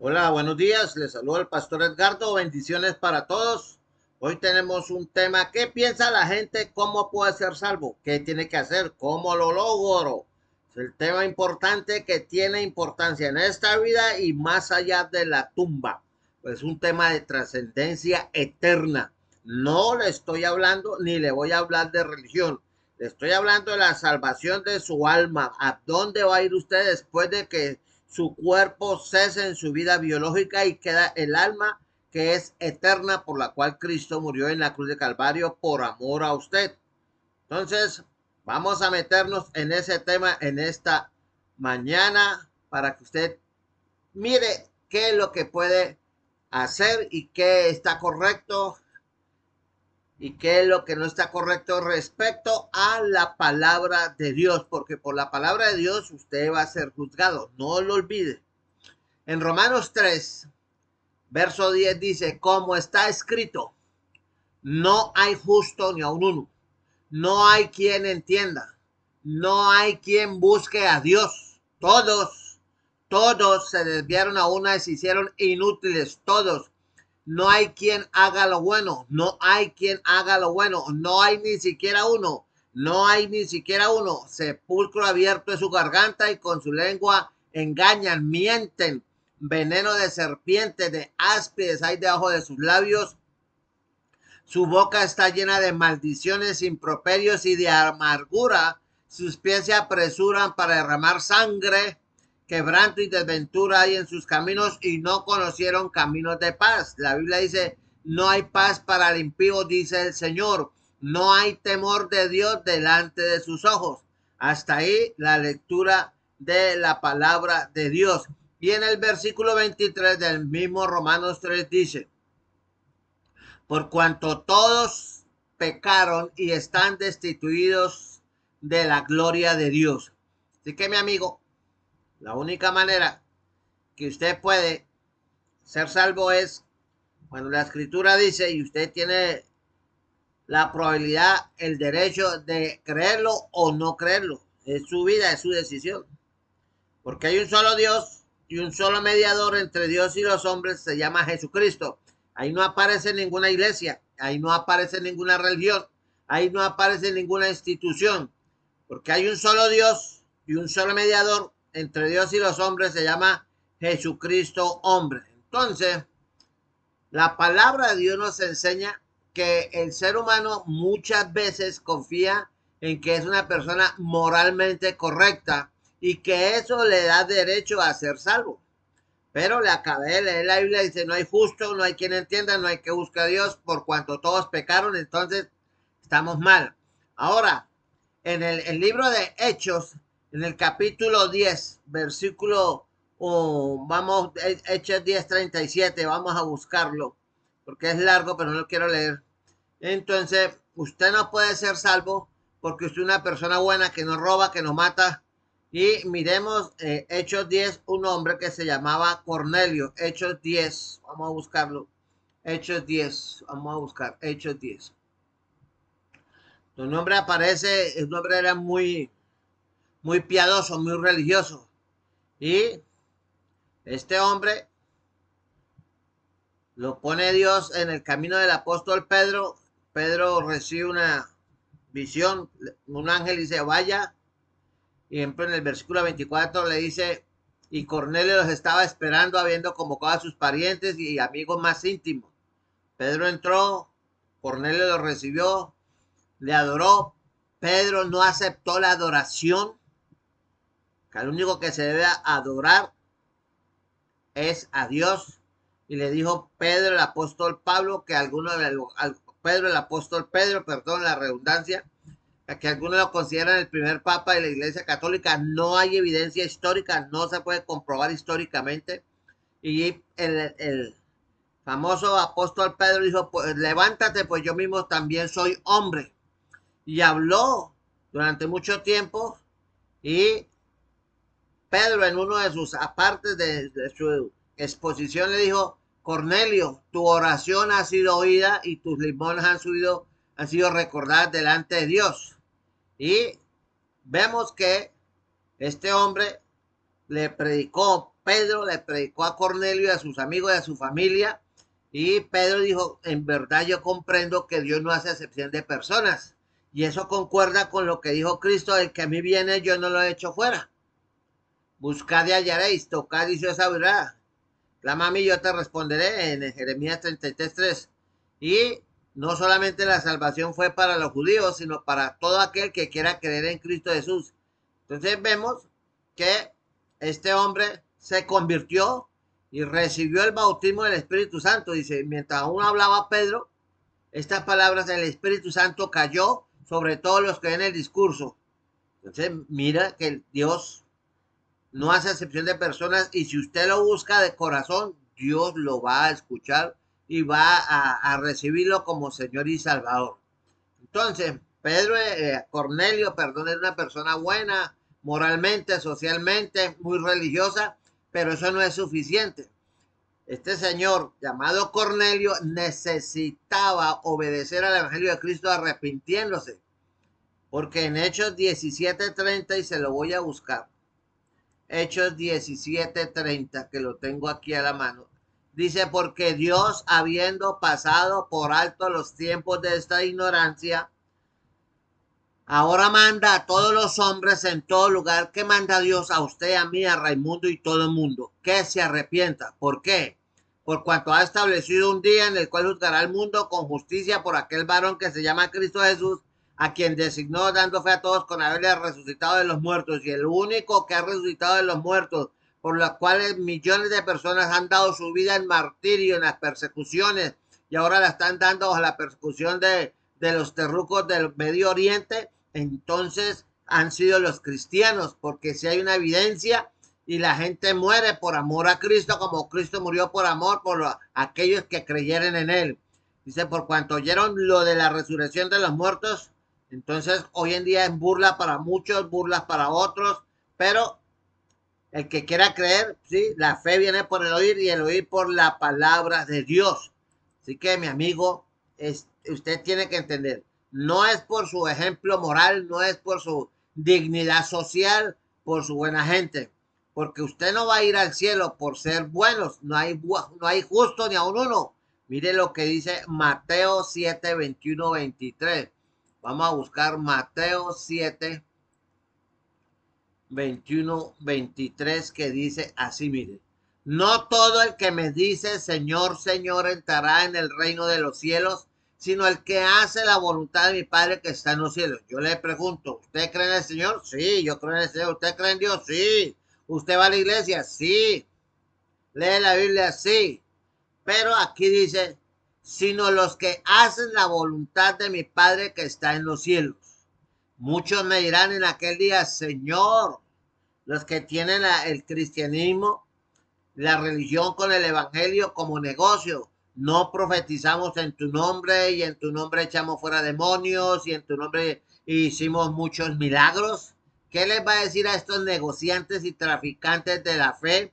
Hola, buenos días. Les saluda el pastor Edgardo. Bendiciones para todos. Hoy tenemos un tema. ¿Qué piensa la gente? ¿Cómo puede ser salvo? ¿Qué tiene que hacer? ¿Cómo lo logro? Es el tema importante que tiene importancia en esta vida y más allá de la tumba. Pues un tema de trascendencia eterna. No le estoy hablando ni le voy a hablar de religión. Le estoy hablando de la salvación de su alma. ¿A dónde va a ir usted después de que su cuerpo cesa en su vida biológica y queda el alma que es eterna, por la cual Cristo murió en la cruz de Calvario por amor a usted? Entonces, vamos a meternos en ese tema en esta mañana para que usted mire qué es lo que puede hacer y qué está correcto y qué es lo que no está correcto respecto a la palabra de Dios, porque por la palabra de Dios usted va a ser juzgado, no lo olvide. En Romanos 3, verso 10 dice, como está escrito, no hay justo ni aun uno, no hay quien entienda, no hay quien busque a Dios. Todos se desviaron a una y se hicieron inútiles, todos. No hay quien haga lo bueno, no hay quien haga lo bueno, no hay ni siquiera uno, no hay ni siquiera uno. Sepulcro abierto es su garganta y con su lengua engañan, mienten. Veneno de serpiente, de áspides hay debajo de sus labios. Su boca está llena de maldiciones, improperios y de amargura. Sus pies se apresuran para derramar sangre. Quebranto y desventura hay en sus caminos y no conocieron caminos de paz. La Biblia dice, no hay paz para el impío, dice el Señor. No hay temor de Dios delante de sus ojos. Hasta ahí la lectura de la palabra de Dios. Y en el versículo 23 del mismo Romanos 3 dice, por cuanto todos pecaron y están destituidos de la gloria de Dios. Así que mi amigo, la única manera que usted puede ser salvo es cuando la escritura dice y usted tiene la probabilidad, el derecho de creerlo o no creerlo. Es su vida, es su decisión. Porque hay un solo Dios y un solo mediador entre Dios y los hombres, se llama Jesucristo. Ahí no aparece ninguna iglesia, ahí no aparece ninguna religión, ahí no aparece ninguna institución, porque hay un solo Dios y un solo mediador entre Dios y los hombres, se llama Jesucristo hombre. Entonces, la palabra de Dios nos enseña que el ser humano muchas veces confía en que es una persona moralmente correcta y que eso le da derecho a ser salvo. Pero le acabé de leer la Biblia y dice, no hay justo, no hay quien entienda, no hay que buscar a Dios, por cuanto todos pecaron, entonces estamos mal. Ahora, en el libro de Hechos, en el capítulo 10, versículo, vamos, Hechos 10:37, vamos a buscarlo, porque es largo, pero no lo quiero leer. Entonces, usted no puede ser salvo porque usted es una persona buena que no roba, que no mata. Y miremos Hechos 10, un hombre que se llamaba Cornelio. Hechos 10, vamos a buscarlo. Hechos 10, vamos a buscar Hechos 10. Su nombre aparece, el nombre era muy piadoso, muy religioso. Y este hombre lo pone Dios en el camino del apóstol Pedro. Pedro recibe una visión, un ángel dice, vaya. Y ejemplo, en el versículo 24 le dice, y Cornelio los estaba esperando habiendo convocado a sus parientes y amigos más íntimos. Pedro entró, Cornelio lo recibió, le adoró. Pedro no aceptó la adoración, que al único que se debe adorar es a Dios. Y le dijo Pedro, el apóstol Pablo, que Pedro, el apóstol Pedro, perdón la redundancia, que algunos lo consideran el primer papa de la Iglesia Católica. No hay evidencia histórica, no se puede comprobar históricamente. Y el famoso apóstol Pedro dijo, pues, levántate, pues yo mismo también soy hombre. Y habló durante mucho tiempo y Pedro en uno de sus apartes de su exposición le dijo, Cornelio, tu oración ha sido oída y tus limones han sido recordadas delante de Dios. Y vemos que este hombre le predicó Pedro le predicó a Cornelio y a sus amigos y a su familia. Y Pedro dijo, en verdad yo comprendo que Dios no hace excepción de personas. Y eso concuerda con lo que dijo Cristo, el que a mí viene yo no lo he hecho fuera. Buscad y hallaréis, tocad y se os abrirá. Clama a mí, yo te responderé en Jeremías 33:3. Y no solamente la salvación fue para los judíos, sino para todo aquel que quiera creer en Cristo Jesús. Entonces vemos que este hombre se convirtió y recibió el bautismo del Espíritu Santo. Dice, mientras aún hablaba Pedro, estas palabras del Espíritu Santo cayó sobre todos los que ven el discurso. Entonces mira que Dios no hace excepción de personas y si usted lo busca de corazón, Dios lo va a escuchar y va a recibirlo como Señor y Salvador. Entonces, Pedro, Cornelio, perdón, es una persona buena, moralmente, socialmente, muy religiosa, pero eso no es suficiente. Este señor llamado Cornelio necesitaba obedecer al Evangelio de Cristo arrepintiéndose, porque en Hechos 17:30, y se lo voy a buscar, Hechos 17:30, que lo tengo aquí a la mano. Dice, porque Dios, habiendo pasado por alto los tiempos de esta ignorancia, ahora manda a todos los hombres en todo lugar. ¿Qué manda Dios a usted, a mí, a Raimundo y todo el mundo? Que se arrepienta. ¿Por qué? Por cuanto ha establecido un día en el cual juzgará al mundo con justicia por aquel varón que se llama Cristo Jesús, a quien designó dando fe a todos con haberle resucitado de los muertos. Y el único que ha resucitado de los muertos, por los cuales millones de personas han dado su vida en martirio, en las persecuciones, y ahora la están dando bajo la persecución de los terrucos del Medio Oriente, entonces han sido los cristianos, porque si hay una evidencia y la gente muere por amor a Cristo, como Cristo murió por amor por aquellos que creyeron en él. Dice, por cuanto oyeron lo de la resurrección de los muertos, entonces hoy en día es burla para muchos, burlas para otros, pero el que quiera creer, sí, la fe viene por el oír y el oír por la palabra de Dios. Así que mi amigo, usted tiene que entender, no es por su ejemplo moral, no es por su dignidad social, por su buena gente, porque usted no va a ir al cielo por ser buenos, no hay justo ni a uno. Mire lo que dice Mateo 7, 21, 23. Vamos a buscar Mateo 7, 21, 23, que dice así, mire. No todo el que me dice Señor, Señor entrará en el reino de los cielos, sino el que hace la voluntad de mi Padre que está en los cielos. Yo le pregunto, ¿usted cree en el Señor? Sí, yo creo en el Señor. ¿Usted cree en Dios? Sí. ¿Usted va a la iglesia? Sí. ¿Lee la Biblia? Sí. Pero aquí dice, sino los que hacen la voluntad de mi Padre que está en los cielos. Muchos me dirán en aquel día, Señor, los que tienen el cristianismo, la religión con el evangelio como negocio. No profetizamos en tu nombre y en tu nombre echamos fuera demonios y en tu nombre hicimos muchos milagros. ¿Qué les va a decir a estos negociantes y traficantes de la fe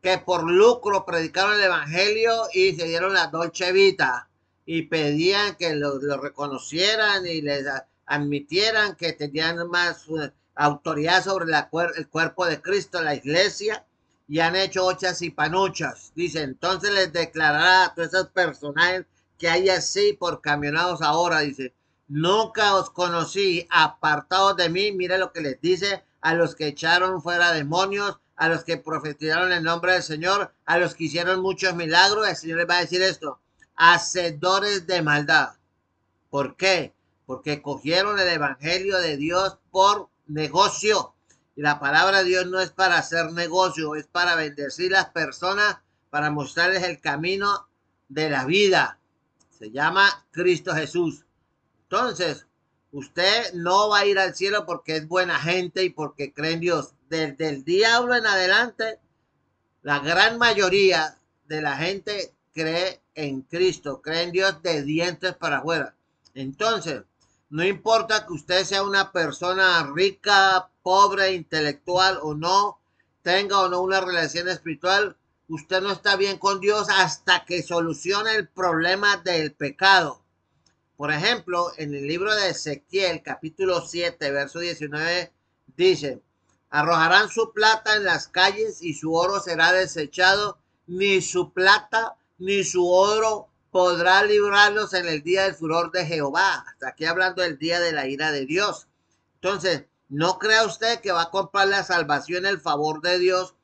que por lucro predicaron el evangelio y se dieron la dolce vita y pedían que lo reconocieran y les admitieran que tenían más autoridad sobre el cuerpo de Cristo, la iglesia, y han hecho ochas y panuchas? Dice, entonces les declarará a todos esos personajes que hay así por camionados ahora, dice, nunca os conocí, apartados de mí. Mire lo que les dice a los que echaron fuera demonios, a los que profetizaron el nombre del Señor, a los que hicieron muchos milagros. El Señor les va a decir esto, hacedores de maldad. ¿Por qué? Porque cogieron el evangelio de Dios por negocio. Y la palabra de Dios no es para hacer negocio, es para bendecir a las personas, para mostrarles el camino de la vida. Se llama Cristo Jesús. Entonces, usted no va a ir al cielo porque es buena gente y porque cree en Dios. Desde el diablo en adelante, la gran mayoría de la gente cree en Cristo, cree en Dios de dientes para afuera. Entonces, no importa que usted sea una persona rica, pobre, intelectual o no, tenga o no una relación espiritual, usted no está bien con Dios hasta que solucione el problema del pecado. Por ejemplo, en el libro de Ezequiel, capítulo 7, verso 19, dice, Arrojarán su plata en las calles y su oro será desechado, ni su plata ni su oro podrá librarlos en el día del furor de Jehová. Hasta aquí hablando del día de la ira de Dios. Entonces, no crea usted que va a comprar la salvación, el favor de Dios,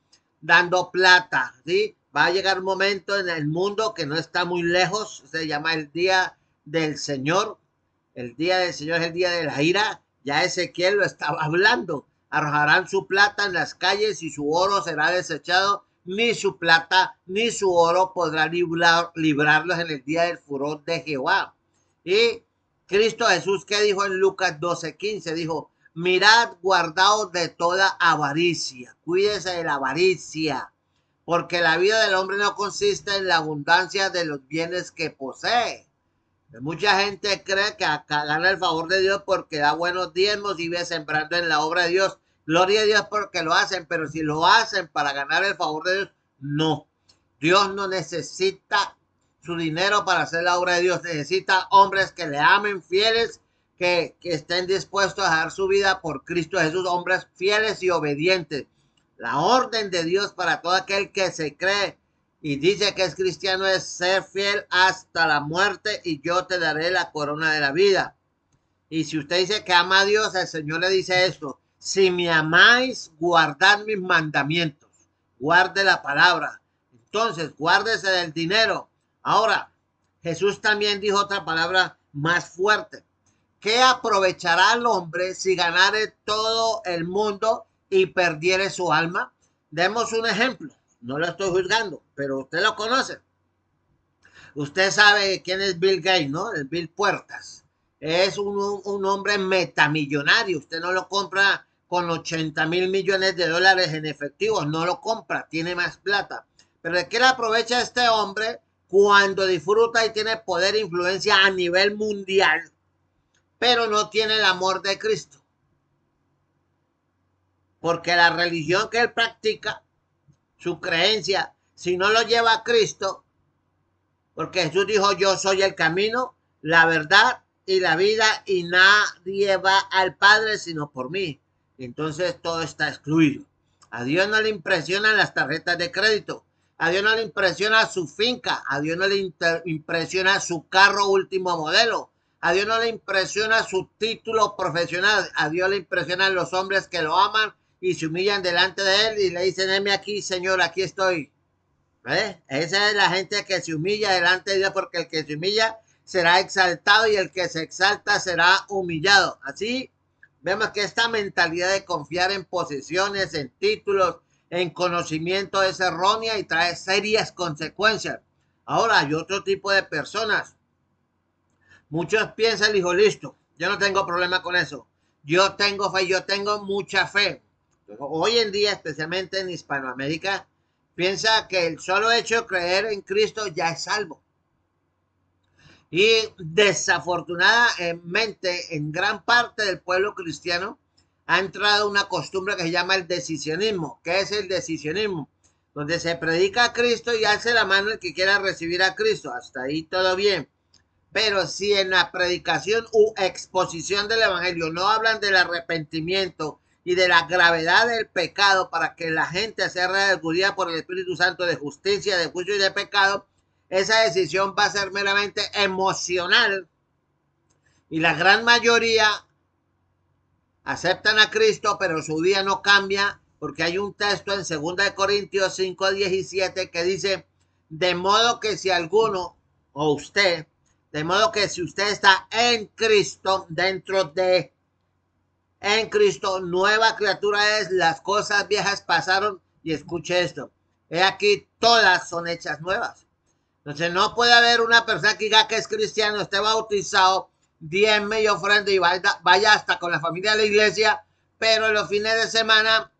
dando plata, ¿sí? Va a llegar un momento en el mundo que no está muy lejos, se llama el día del Señor. El día del Señor es el día de la ira. Ya Ezequiel lo estaba hablando. Arrojarán su plata en las calles y su oro será desechado. Ni su plata ni su oro podrá librarlos en el día del furor de Jehová. Y Cristo Jesús, ¿qué dijo en Lucas 12:15? Dijo, mirad, guardaos de toda avaricia. Cuídese de la avaricia, porque la vida del hombre no consiste en la abundancia de los bienes que posee. Mucha gente cree que acá gana el favor de Dios porque da buenos diezmos y vive sembrando en la obra de Dios. Gloria a Dios porque lo hacen, pero si lo hacen para ganar el favor de Dios, no. Dios no necesita su dinero para hacer la obra de Dios. Necesita hombres que le amen, fieles, que estén dispuestos a dar su vida por Cristo Jesús, hombres fieles y obedientes. La orden de Dios para todo aquel que se cree y dice que es cristiano es ser fiel hasta la muerte y yo te daré la corona de la vida. Y si usted dice que ama a Dios, el Señor le dice esto: si me amáis, guardad mis mandamientos, guarde la palabra. Entonces, guárdese del dinero. Ahora, Jesús también dijo otra palabra más fuerte. ¿Qué aprovechará el hombre si ganare todo el mundo y perdiere su alma? Demos un ejemplo. No lo estoy juzgando, pero usted lo conoce. Usted sabe quién es Bill Gates, ¿no? El Bill Puertas. Es un hombre metamillonario. Usted no lo compra con 80,000 millones de dólares en efectivo. No lo compra, tiene más plata. Pero ¿de qué le aprovecha este hombre cuando disfruta y tiene poder e influencia a nivel mundial, pero no tiene el amor de Cristo? Porque la religión que él practica, su creencia, si no lo lleva a Cristo, porque Jesús dijo, yo soy el camino, la verdad y la vida, y nadie va al Padre sino por mí. Entonces todo está excluido. A Dios no le impresionan las tarjetas de crédito. A Dios no le impresiona su finca. A Dios no le impresiona su carro último modelo. A Dios no le impresiona su título profesional. A Dios le impresionan los hombres que lo aman y se humillan delante de él y le dicen, heme aquí, Señor, aquí estoy. Esa es la gente que se humilla delante de Dios, porque el que se humilla será exaltado y el que se exalta será humillado. Así vemos que esta mentalidad de confiar en posesiones, en títulos, en conocimiento es errónea y trae serias consecuencias. Ahora hay otro tipo de personas. Muchos piensan, dijo, listo, yo no tengo problema con eso. Yo tengo fe, yo tengo mucha fe. Hoy en día, especialmente en Hispanoamérica, piensa que el solo hecho de creer en Cristo ya es salvo. Y desafortunadamente, en gran parte del pueblo cristiano ha entrado una costumbre que se llama el decisionismo. ¿Qué es el decisionismo? Donde se predica a Cristo y alce la mano el que quiera recibir a Cristo. Hasta ahí todo bien. Pero si en la predicación u exposición del evangelio no hablan del arrepentimiento y de la gravedad del pecado para que la gente sea redargudida por el Espíritu Santo de justicia, de juicio y de pecado, esa decisión va a ser meramente emocional y la gran mayoría aceptan a Cristo, pero su vida no cambia, porque hay un texto en 2 Corintios 5:17 que dice, de modo que si alguno o usted, de modo que si usted está en Cristo, en Cristo, nueva criatura es, las cosas viejas pasaron, y escuche esto, he aquí todas son hechas nuevas. Entonces no puede haber una persona que diga que es cristiano, esté bautizado, diezme y ofrenda y vaya hasta con la familia de la iglesia, pero en los fines de semana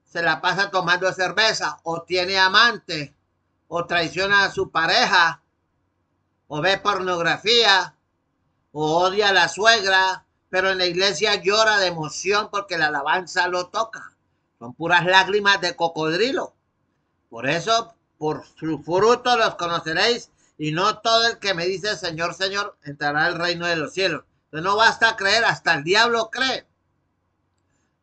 se la pasa tomando cerveza, o tiene amante, o traiciona a su pareja, o ve pornografía, o odia a la suegra, pero en la iglesia llora de emoción porque la alabanza lo toca. Son puras lágrimas de cocodrilo. Por eso, por su fruto los conoceréis, y no todo el que me dice Señor, Señor, entrará al reino de los cielos. Entonces no basta creer, hasta el diablo cree.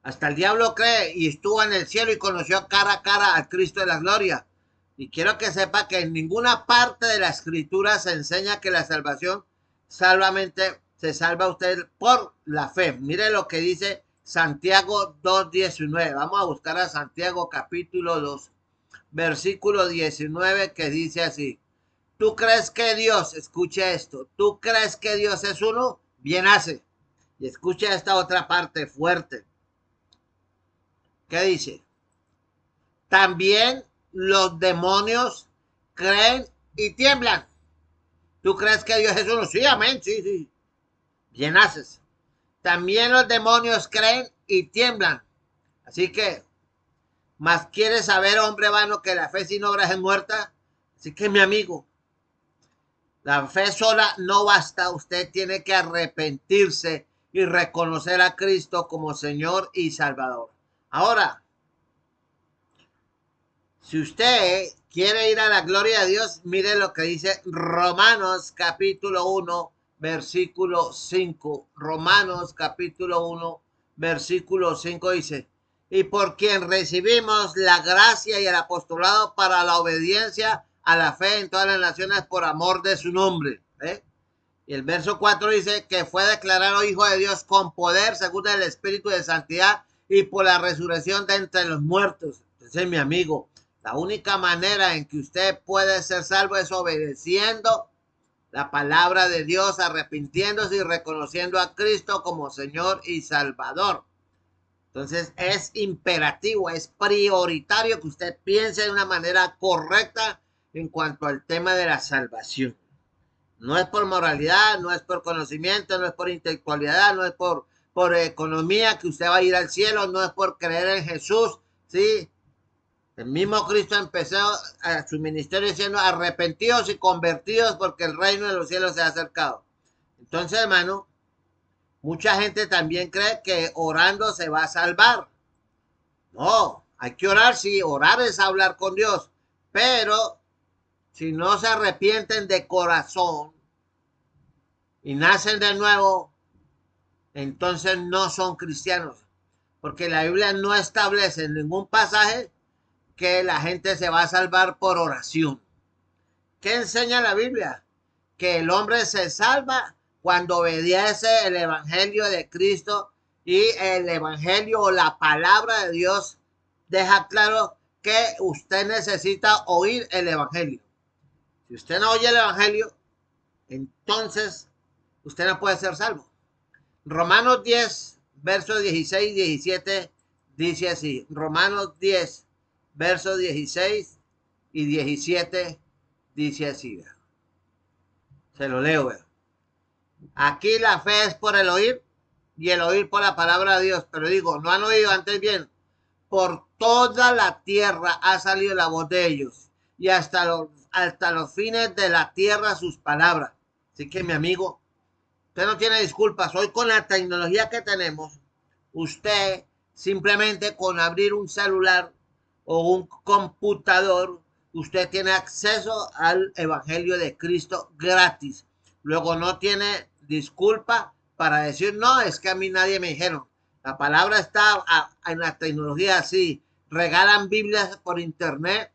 Hasta el diablo cree y estuvo en el cielo y conoció cara a cara al Cristo de la gloria. Y quiero que sepa que en ninguna parte de la escritura se enseña que la salvación solamente se salva usted por la fe. Mire lo que dice Santiago 2:19. Vamos a buscar a Santiago capítulo 2, versículo 19, que dice así. ¿Tú crees que Dios, escuche esto, tú crees que Dios es uno? Bien hace. Y escucha esta otra parte fuerte. ¿Qué dice? También los demonios creen y tiemblan. ¿Tú crees que Dios es uno? Sí, amén, sí, sí. Bien haces. También los demonios creen y tiemblan. Así que, más quiere saber, hombre vano, que la fe sin obras es muerta. Así que, mi amigo, la fe sola no basta. Usted tiene que arrepentirse y reconocer a Cristo como Señor y Salvador. Ahora, si usted quiere ir a la gloria de Dios, mire lo que dice Romanos capítulo 1, versículo 5. Romanos capítulo 1, versículo 5 dice, y por quien recibimos la gracia y el apostolado para la obediencia a la fe en todas las naciones por amor de su nombre. Y el verso 4 dice que fue declarado hijo de Dios con poder según el Espíritu de santidad y por la resurrección de entre los muertos. Entonces, mi amigo, la única manera en que usted puede ser salvo es obedeciendo la palabra de Dios, arrepintiéndose y reconociendo a Cristo como Señor y Salvador. Entonces es imperativo, es prioritario que usted piense de una manera correcta en cuanto al tema de la salvación. No es por moralidad, no es por conocimiento, no es por intelectualidad, no es por economía que usted va a ir al cielo, no es por creer en Jesús, ¿sí? El mismo Cristo empezó a su ministerio diciendo arrepentidos y convertidos porque el reino de los cielos se ha acercado. Entonces, hermano, mucha gente también cree que orando se va a salvar. No, hay que orar, sí, orar es hablar con Dios, pero si no se arrepienten de corazón y nacen de nuevo, entonces no son cristianos, porque la Biblia no establece en ningún pasaje que la gente se va a salvar por oración. ¿Qué enseña la Biblia? Que el hombre se salva cuando obedece el evangelio de Cristo, y el evangelio o la palabra de Dios deja claro que usted necesita oír el evangelio. Si usted no oye el evangelio, entonces usted no puede ser salvo. Romanos 10, versos 16 y 17 dice así. Romanos 10, versos 16 y 17 dice así. Se lo leo. Aquí la fe es por el oír y el oír por la palabra de Dios. Pero digo, no han oído antes bien. Por toda la tierra ha salido la voz de ellos y hasta los fines de la tierra sus palabras. Así que, mi amigo, usted no tiene disculpas. Hoy con la tecnología que tenemos, usted simplemente con abrir un celular o un computador, usted tiene acceso al evangelio de Cristo gratis. Luego no tiene disculpa para decir, no, es que a mí nadie me dijeron. La palabra está en la tecnología así. Regalan Biblias por internet.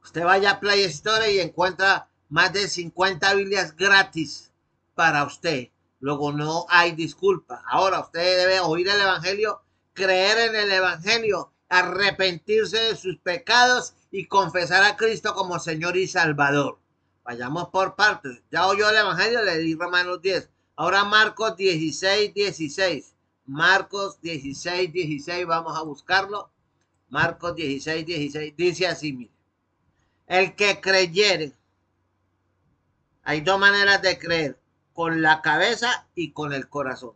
Usted vaya a Play Store y encuentra más de 50 Biblias gratis para usted. Luego no hay disculpa. Ahora usted debe oír el evangelio, creer en el evangelio, arrepentirse de sus pecados y confesar a Cristo como Señor y Salvador. Vayamos por partes. Ya oyó el evangelio, le di Romanos 10. Ahora Marcos 16, 16. Marcos 16, 16. Vamos a buscarlo. Marcos 16, 16. Dice así, mire. El que creyere. Hay dos maneras de creer, con la cabeza y con el corazón.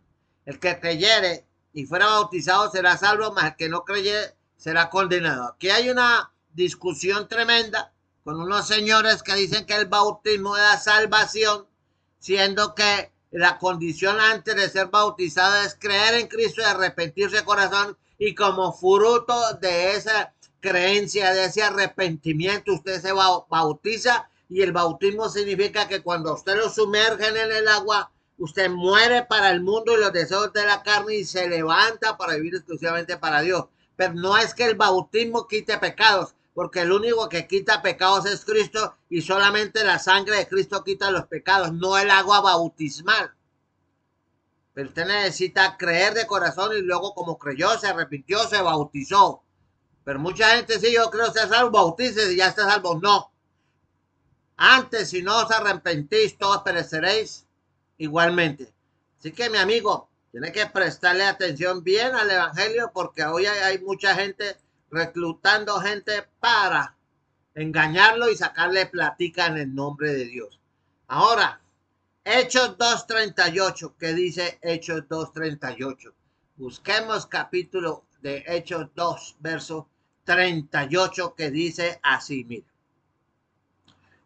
El que creyere y fuera bautizado será salvo, mas el que no creyere será condenado. Aquí hay una discusión tremenda con unos señores que dicen que el bautismo da salvación, siendo que la condición antes de ser bautizado es creer en Cristo y arrepentirse de corazón, y como fruto de esa creencia, de ese arrepentimiento, usted se bautiza. Y el bautismo significa que cuando usted lo sumergen en el agua, Usted muere para el mundo y los deseos de la carne y se levanta para vivir exclusivamente para Dios. Pero no es que el bautismo quite pecados, porque el único que quita pecados es Cristo y solamente la sangre de Cristo quita los pecados, no el agua bautismal. Pero usted necesita creer de corazón y luego como creyó, se arrepintió, se bautizó. Pero mucha gente sí, yo creo ser salvo, bautícese y ya está salvo. No. Antes, si no os arrepentís, todos pereceréis igualmente. Así que mi amigo, tiene que prestarle atención bien al evangelio porque hoy hay mucha gente reclutando gente para engañarlo y sacarle platica en el nombre de Dios. Ahora, Hechos 2:38, ¿qué dice Hechos 2:38? Busquemos capítulo de Hechos 2, verso 38, que dice así, mira.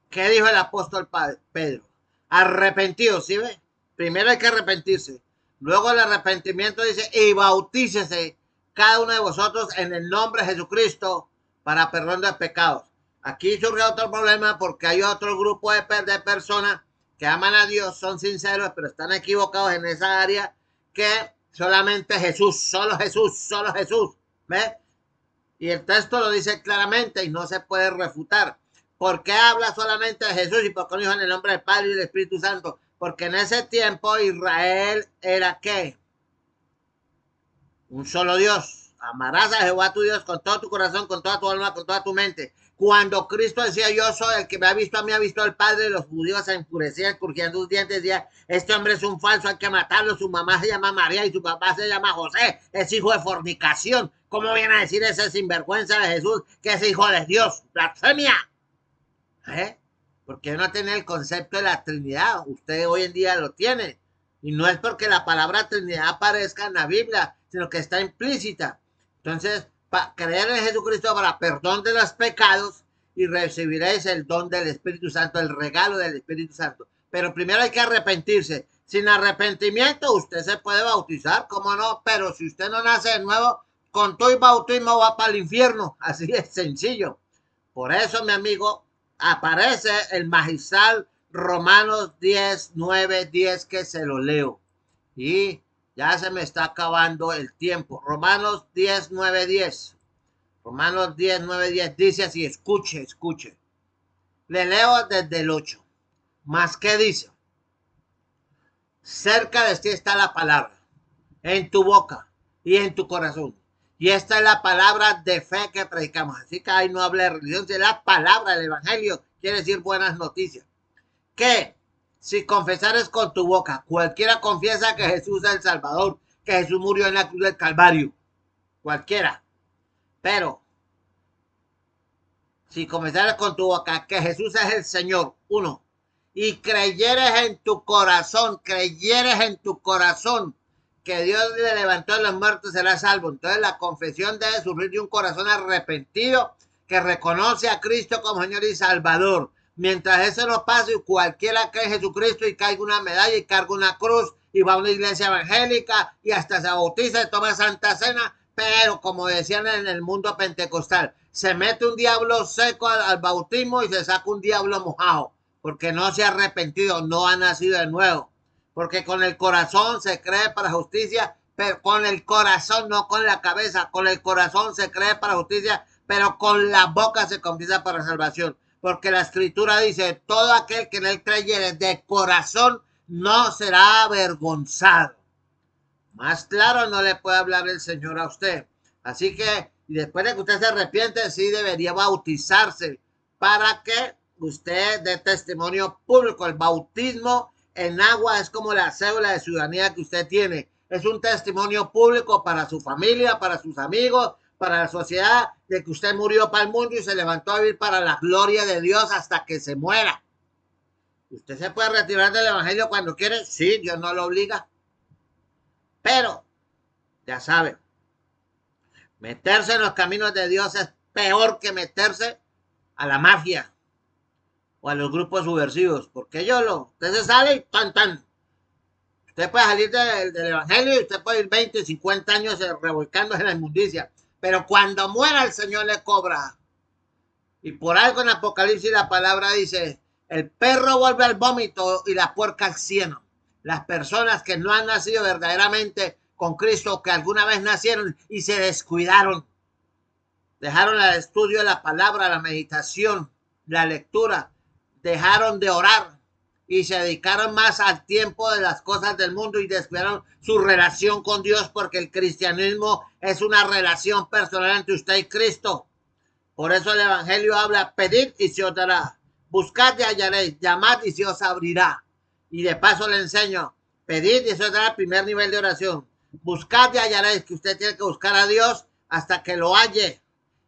¿Qué dijo el apóstol Pedro? Arrepentidos, ¿sí ve? Primero hay que arrepentirse. Luego el arrepentimiento dice, y bautícese cada uno de vosotros en el nombre de Jesucristo para perdón de pecados. Aquí surge otro problema porque hay otro grupo de personas que aman a Dios, son sinceros, pero están equivocados en esa área, que solamente Jesús, solo Jesús, solo Jesús. ¿Ve? Y el texto lo dice claramente y no se puede refutar. ¿Por qué habla solamente de Jesús y por qué no dijo en el nombre del Padre y del Espíritu Santo? Porque en ese tiempo Israel era ¿qué? Un solo Dios. Amarás a Jehová tu Dios con todo tu corazón, con toda tu alma, con toda tu mente. Cuando Cristo decía, yo soy el que me ha visto a mí, ha visto al Padre, los judíos se enfurecían, crujían sus dientes, decían, este hombre es un falso, hay que matarlo, su mamá se llama María y su papá se llama José, es hijo de fornicación. ¿Cómo viene a decir ese sinvergüenza de Jesús que es hijo de Dios? ¡Blasfemia! Porque no tiene el concepto de la Trinidad. Usted hoy en día lo tiene. Y no es porque la palabra Trinidad aparezca en la Biblia, sino que está implícita. Entonces, creer en Jesucristo para perdón de los pecados y recibiréis el don del Espíritu Santo, el regalo del Espíritu Santo. Pero primero hay que arrepentirse. Sin arrepentimiento usted se puede bautizar, ¿cómo no? Pero si usted no nace de nuevo, con todo y bautismo va para el infierno. Así es sencillo. Por eso, mi amigo, aparece el magistral Romanos 10, 9, 10, que se lo leo. Y ya se me está acabando el tiempo. Romanos 10, 9, 10. Romanos 10, 9, 10 dice así, escuche, escuche. Le leo desde el 8. Más que dice, cerca de ti está la palabra, en tu boca y en tu corazón. Y esta es la palabra de fe que predicamos. Así que ahí no habla de religión, es la palabra del evangelio. Quiere decir buenas noticias. Que si confesares con tu boca, cualquiera confiesa que Jesús es el Salvador, que Jesús murió en la cruz del Calvario. Cualquiera. Pero si confesares con tu boca que Jesús es el Señor, uno, y creyeres en tu corazón que Dios le levantó de los muertos, será salvo. Entonces la confesión debe surgir de un corazón arrepentido que reconoce a Cristo como Señor y Salvador. Mientras eso no pase, cualquiera cree en Jesucristo y caiga una medalla y carga una cruz y va a una iglesia evangélica y hasta se bautiza y toma Santa Cena, pero como decían en el mundo pentecostal, se mete un diablo seco al bautismo y se saca un diablo mojado, porque no se ha arrepentido, no ha nacido de nuevo. Porque con el corazón se cree para justicia, pero con el corazón, no con la cabeza. Con el corazón se cree para justicia, pero con la boca se confiesa para salvación. Porque la escritura dice, todo aquel que en él creyere de corazón no será avergonzado. Más claro no le puede hablar el Señor a usted. Así que, y después de que usted se arrepiente, sí debería bautizarse para que usted dé testimonio público. El bautismo en agua es como la cédula de ciudadanía que usted tiene. Es un testimonio público para su familia, para sus amigos, para la sociedad, de que usted murió para el mundo y se levantó a vivir para la gloria de Dios hasta que se muera. ¿Usted se puede retirar del evangelio cuando quiere? Sí, Dios no lo obliga. Pero, ya sabe, meterse en los caminos de Dios es peor que meterse a la mafia o a los grupos subversivos, porque usted se sale y tan tan. Usted puede salir del evangelio y usted puede ir 20, 50 años revolcándose en la inmundicia, pero cuando muera el Señor le cobra. Y por algo en Apocalipsis la palabra dice, el perro vuelve al vómito y la puerca al cieno. Las personas que no han nacido verdaderamente con Cristo, que alguna vez nacieron y se descuidaron, dejaron el estudio de la palabra, la meditación, la lectura, dejaron de orar y se dedicaron más al tiempo de las cosas del mundo y descuidaron su relación con Dios, porque el cristianismo es una relación personal entre usted y Cristo. Por eso el Evangelio habla: pedid y se os dará, buscad y hallaréis, llamad y se os abrirá. Y de paso le enseño: pedid y se os dará el primer nivel de oración, buscad y hallaréis, que usted tiene que buscar a Dios hasta que lo halle,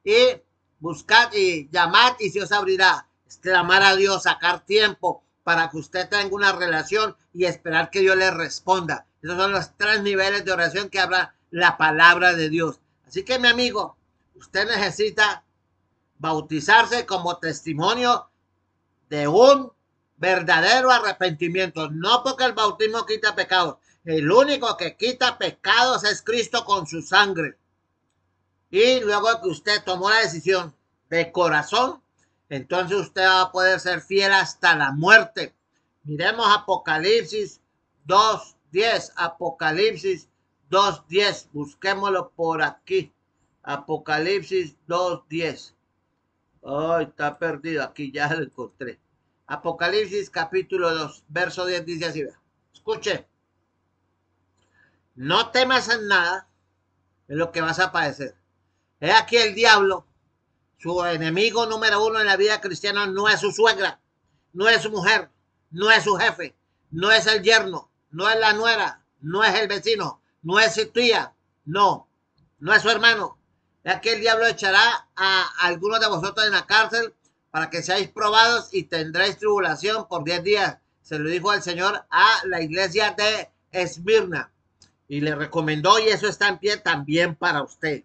y buscad y llamad y se os abrirá, clamar a Dios, sacar tiempo para que usted tenga una relación y esperar que Dios le responda. Esos son los 3 niveles de oración que habla la palabra de Dios. Así que, mi amigo, usted necesita bautizarse como testimonio de un verdadero arrepentimiento. No porque el bautismo quita pecados. El único que quita pecados es Cristo con su sangre. Y luego que usted tomó la decisión de corazón, entonces usted va a poder ser fiel hasta la muerte. Miremos Apocalipsis 2:10. Apocalipsis 2:10. Busquémoslo por aquí. Apocalipsis 2:10. Ay, está perdido. Aquí ya lo encontré. Apocalipsis capítulo 2, verso 10 dice así. Escuche. No temas en nada de lo que vas a padecer. He aquí el diablo, su enemigo número 1 en la vida cristiana, no es su suegra, no es su mujer, no es su jefe, no es el yerno, no es la nuera, no es el vecino, no es su tía, no es su hermano. Ya que el diablo echará a algunos de vosotros en la cárcel para que seáis probados y tendréis tribulación por 10 días. Se lo dijo el Señor a la iglesia de Esmirna y le recomendó, y eso está en pie también para usted.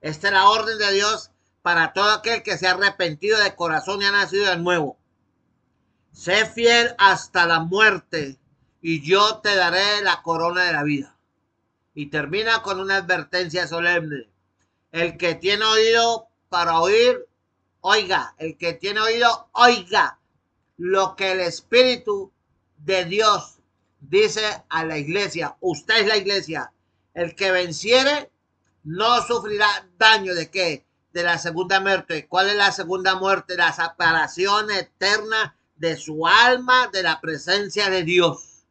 Esta es la orden de Dios para todo aquel que se ha arrepentido de corazón y ha nacido de nuevo. Sé fiel hasta la muerte y yo te daré la corona de la vida. Y termina con una advertencia solemne. El que tiene oído para oír, oiga. El que tiene oído, oiga lo que el Espíritu de Dios dice a la iglesia. Usted es la iglesia. El que venciere no sufrirá daño. ¿De qué? De la segunda muerte. ¿Cuál es la segunda muerte? La separación eterna de su alma de la presencia de Dios.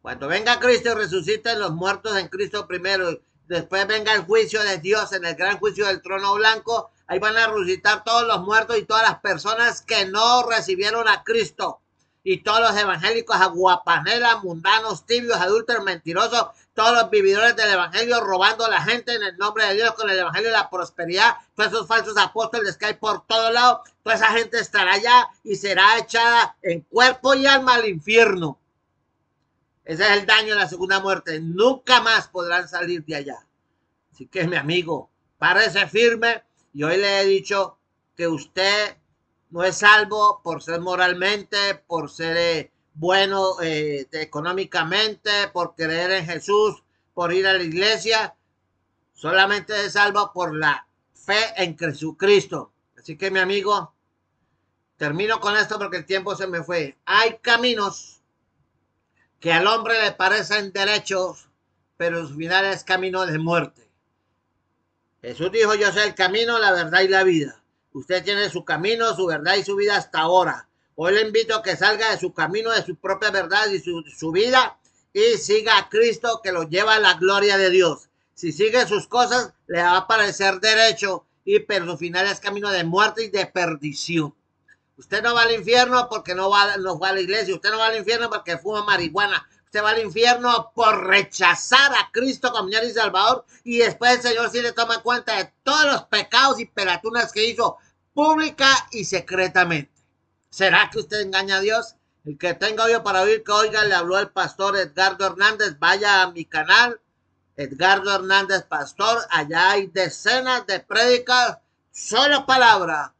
Cuando venga Cristo y resuciten los muertos en Cristo primero, después venga el juicio de Dios en el gran juicio del trono blanco, ahí van a resucitar todos los muertos y todas las personas que no recibieron a Cristo. Y todos los evangélicos aguapanelas, mundanos, tibios, adúlteros, mentirosos, todos los vividores del evangelio robando a la gente en el nombre de Dios con el evangelio de la prosperidad, todos esos falsos apóstoles que hay por todos lados, toda esa gente estará allá y será echada en cuerpo y alma al infierno. Ese es el daño de la segunda muerte. Nunca más podrán salir de allá. Así que, mi amigo, párese firme. Y hoy le he dicho que usted no es salvo por ser moralmente, por ser bueno económicamente, por creer en Jesús, por ir a la iglesia. Solamente es salvo por la fe en Jesucristo. Así que, mi amigo, termino con esto porque el tiempo se me fue. Hay caminos que al hombre le parecen derechos, pero su final es camino de muerte. Jesús dijo: yo soy el camino, la verdad y la vida. Usted tiene su camino, su verdad y su vida hasta ahora. Hoy le invito a que salga de su camino, de su propia verdad y su vida, y siga a Cristo, que lo lleva a la gloria de Dios. Si sigue sus cosas, le va a parecer derecho, pero su final es camino de muerte y de perdición. Usted no va al infierno porque no va a la iglesia. Usted no va al infierno porque fuma marihuana. Usted va al infierno por rechazar a Cristo como Señor y Salvador. Y después el Señor sí le toma cuenta de todos los pecados y pelatunas que hizo pública y secretamente. ¿Será que usted engaña a Dios? El que tenga oído para oír, que oiga. Le habló el pastor Edgardo Hernández. Vaya a mi canal, Edgardo Hernández Pastor. Allá hay decenas de prédicas. Solo palabra.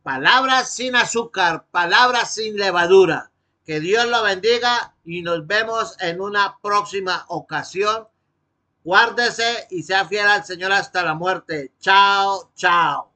Palabras sin azúcar, palabras sin levadura. Que Dios lo bendiga y nos vemos en una próxima ocasión. Guárdese y sea fiel al Señor hasta la muerte. Chao, chao.